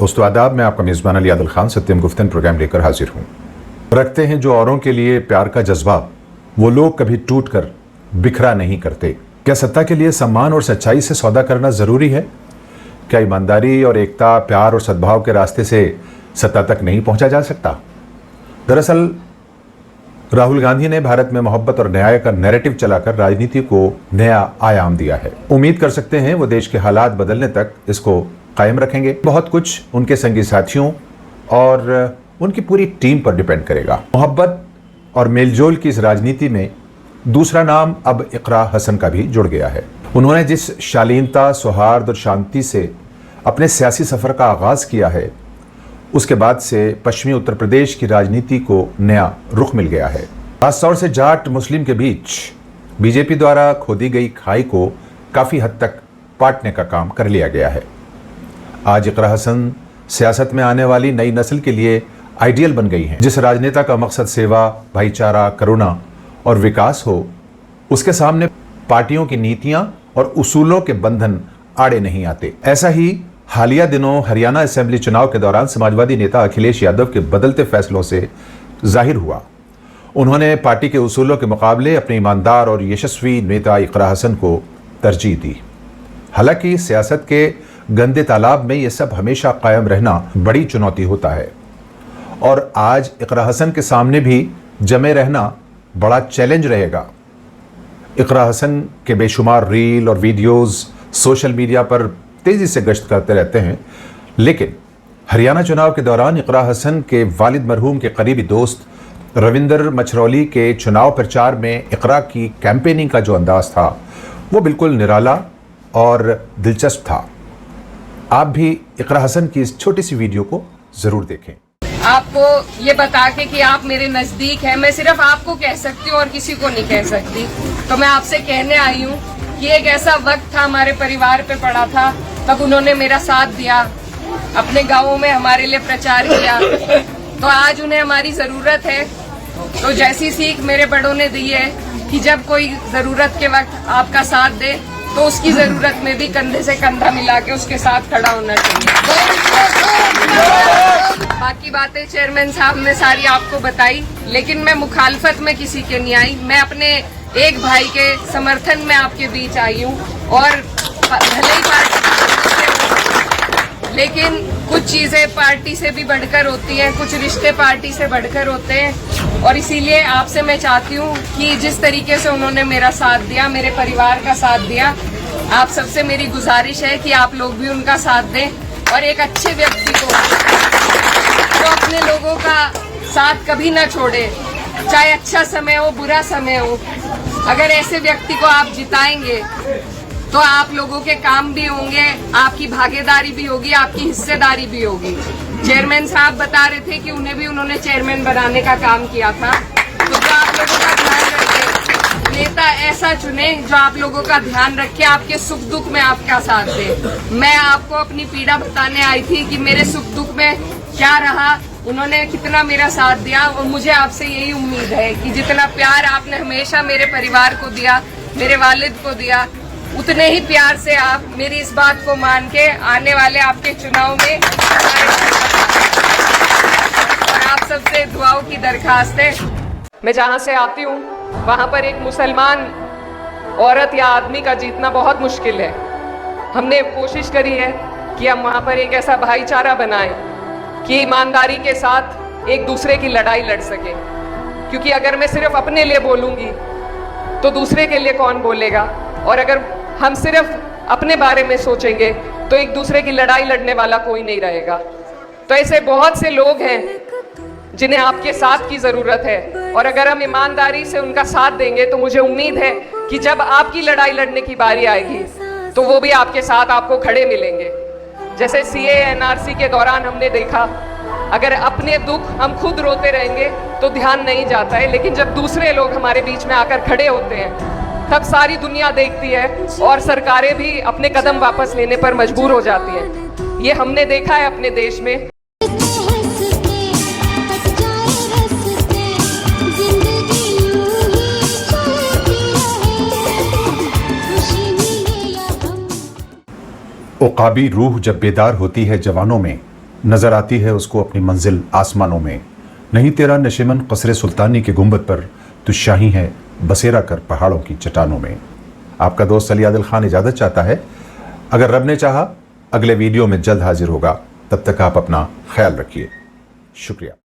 दोस्तों आदाब, मैं आपका मेज़बान अली आदिल खान सत्यम गुफ्तन प्रोग्राम लेकर हाजिर हूँ। रखते हैं जो औरों के लिए प्यार का जज्बा, वो लोग कभी टूट कर बिखरा नहीं करते। क्या सत्ता के लिए सम्मान और सच्चाई से सौदा करना ज़रूरी है? क्या ईमानदारी और एकता, प्यार और सद्भाव के रास्ते से सत्ता तक नहीं पहुँचा जा सकता? दरअसल राहुल गांधी ने भारत में मोहब्बत और न्याय का नैरेटिव चलाकर राजनीति को नया आयाम दिया है। उम्मीद कर सकते हैं वो देश के हालात बदलने तक इसको कायम रखेंगे। बहुत कुछ उनके संगी साथियों और उनकी पूरी टीम पर डिपेंड करेगा। मोहब्बत और मेलजोल की इस राजनीति में दूसरा नाम अब इकरा हसन का भी जुड़ गया है। उन्होंने जिस शालीनता, सौहार्द और शांति से अपने सियासी सफर का आगाज किया है, उसके बाद से पश्चिमी उत्तर प्रदेश की राजनीति को नया रुख मिल गया है। खासतौर से जाट मुस्लिम के बीच बीजेपी द्वारा खोदी गई खाई को काफी हद तक पाटने का काम कर लिया गया है। आज इकरा हसन सियासत में आने वाली नई नस्ल के लिए आइडियल बन गई हैं। जिस राजनेता का मकसद सेवा, भाईचारा, करुणा और विकास हो, उसके सामने पार्टियों की नीतियां और उसूलों के बंधन आड़े नहीं आते। ऐसा ही हालिया दिनों हरियाणा असेंबली चुनाव के दौरान समाजवादी नेता अखिलेश यादव के बदलते फैसलों से जाहिर हुआ। उन्होंने पार्टी के उसूलों के मुकाबले अपने ईमानदार और यशस्वी नेता इकरा हसन को तरजीह दी। हालांकि सियासत के गंदे तालाब में यह सब हमेशा कायम रहना बड़ी चुनौती होता है और आज इकरा हसन के सामने भी जमे रहना बड़ा चैलेंज रहेगा। इकरा हसन के बेशुमार रील और वीडियोस सोशल मीडिया पर तेजी से गश्त करते रहते हैं, लेकिन हरियाणा चुनाव के दौरान इकरा हसन के वालिद मरहूम के करीबी दोस्त रविंदर मछरौली के चुनाव प्रचार में इकरा की कैंपेनिंग का जो अंदाज था, वो बिल्कुल निराला और दिलचस्प था। आप भी इकरा हसन की इस छोटी सी वीडियो को जरूर देखें। आपको ये बता के कि आप मेरे नजदीक हैं, मैं सिर्फ आपको कह सकती हूँ और किसी को नहीं कह सकती। तो मैं आपसे कहने आई हूँ कि एक ऐसा वक्त था हमारे परिवार पे पड़ा था, तब उन्होंने मेरा साथ दिया, अपने गाँवों में हमारे लिए प्रचार किया। तो आज उन्हें हमारी जरूरत है। तो जैसी सीख मेरे बड़ों ने दी है कि जब कोई जरूरत के वक्त आपका साथ दे तो उसकी जरूरत में भी कंधे से कंधा मिला के उसके साथ खड़ा होना चाहिए। बाकी बातें चेयरमैन साहब ने सारी आपको बताई, लेकिन मैं मुखालफत में किसी के नहीं आई। मैं अपने एक भाई के समर्थन में आपके बीच आई हूँ और भले ही पार्टी, लेकिन कुछ चीजें पार्टी से भी बढ़कर होती हैं, कुछ रिश्ते पार्टी से बढ़कर होते हैं। और इसीलिए आपसे मैं चाहती हूँ कि जिस तरीके से उन्होंने मेरा साथ दिया, मेरे परिवार का साथ दिया, आप सबसे मेरी गुजारिश है कि आप लोग भी उनका साथ दें और एक अच्छे व्यक्ति को जो अपने लोगों का साथ कभी ना छोड़े, चाहे अच्छा समय हो, बुरा समय हो। अगर ऐसे व्यक्ति को आप जिताएंगे तो आप लोगों के काम भी होंगे, आपकी भागीदारी भी होगी, आपकी हिस्सेदारी भी होगी। चेयरमैन साहब बता रहे थे कि उन्होंने चेयरमैन बनाने का काम किया था। तो जो आप लोगों का ध्यान रखे, नेता ऐसा चुने जो आप लोगों का ध्यान रखे, आपके सुख दुख में आपका साथ दे। मैं आपको अपनी पीड़ा बताने आई थी कि मेरे सुख दुख में क्या रहा, उन्होंने कितना मेरा साथ दिया। और मुझे आपसे यही उम्मीद है कि जितना प्यार आपने हमेशा मेरे परिवार को दिया, मेरे वालिद को दिया, उतने ही प्यार से आप मेरी इस बात को मान के आने वाले आपके चुनाव में और आप सबसे दुआओं की दरखास्त है। मैं जहाँ से आती हूँ वहाँ पर एक मुसलमान औरत या आदमी का जीतना बहुत मुश्किल है। हमने कोशिश करी है कि हम वहाँ पर एक ऐसा भाईचारा बनाएं कि ईमानदारी के साथ एक दूसरे की लड़ाई लड़ सके, क्योंकि अगर मैं सिर्फ अपने लिए बोलूँगी तो दूसरे के लिए कौन बोलेगा, और अगर हम सिर्फ अपने बारे में सोचेंगे तो एक दूसरे की लड़ाई लड़ने वाला कोई नहीं रहेगा। तो ऐसे बहुत से लोग हैं जिन्हें आपके साथ की ज़रूरत है, और अगर हम ईमानदारी से उनका साथ देंगे तो मुझे उम्मीद है कि जब आपकी लड़ाई लड़ने की बारी आएगी तो वो भी आपके साथ आपको खड़े मिलेंगे। जैसे CAA NRC के दौरान हमने देखा, अगर अपने दुख हम खुद रोते रहेंगे तो ध्यान नहीं जाता है, लेकिन जब दूसरे लोग हमारे बीच में आकर खड़े होते हैं तब सारी दुनिया देखती है और सरकारें भी अपने कदम वापस लेने पर मजबूर हो जाती हैं। ये हमने देखा है अपने देश में। उकाबी रूह जब बेदार होती है जवानों में, नजर आती है उसको अपनी मंजिल आसमानों में। नहीं तेरा नशिमन कसरे सुल्तानी के गुंबद पर, तू शाही है बसेरा कर पहाड़ों की चट्टानों में। आपका दोस्त अली आदिल खान इजाज़त चाहता है, अगर रब ने चाहा अगले वीडियो में जल्द हाजिर होगा। तब तक आप अपना ख्याल रखिए। शुक्रिया।